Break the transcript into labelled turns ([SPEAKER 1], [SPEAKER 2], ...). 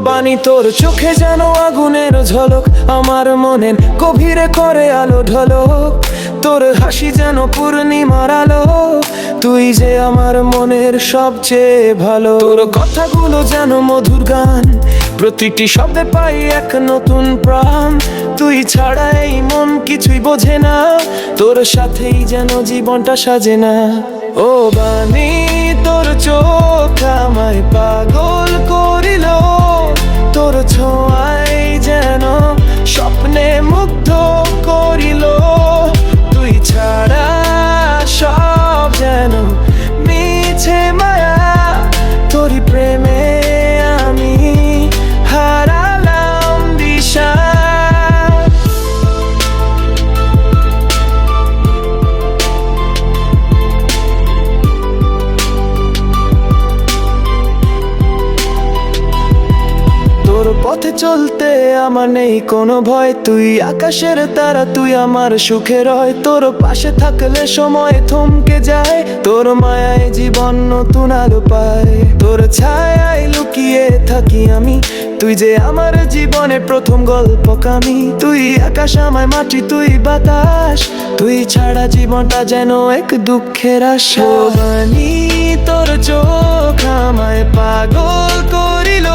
[SPEAKER 1] বাণী তোর চোখে যেন আগুনের ঝলক, আমার মনের গভীরে করে আলো ঢলক। তোর হাসি যেন পূর্ণিমার আলো, তুই যে আমার মনের সবচেয়ে ভালো। তোর কথাগুলো যেন মধুর গান, প্রতিটি শব্দে পাই এক নতুন প্রাণ। তুই ছাড়া এই মন কিছুই বোঝে না, তোর সাথেই যেন জীবনটা সাজে না। ও বাণী তোর চোখ আমায় পাগল করিল, তোর ছোঁয়ায় যেন স্বপ্নে মুগ্ধ করিল। তুই ছাড়া সব যেন মিছে মায়া, তোরই প্রেমে আমি হারালাম দিশা। তোর পথে চলতে আমার নেই কোনো ভয়, তুই আকাশের তারা, তুই আমার সুখের হয়। তোর পাশে থাকলে সময় থমকে যায়, তোর মায়ায় জীবন নতুন আলো পায়। তোর ছায়ায় লুকিয়ে থাকি আমি, তুই যে আমার জীবনের প্রথম গল্প কামি। তুই আকাশ আমায় মাটি, তুই বাতাস, তুই ছাড়া জীবনটা যেন এক দুঃখের আশা। বাণী তোর চোখ আমায় পাগল করিল,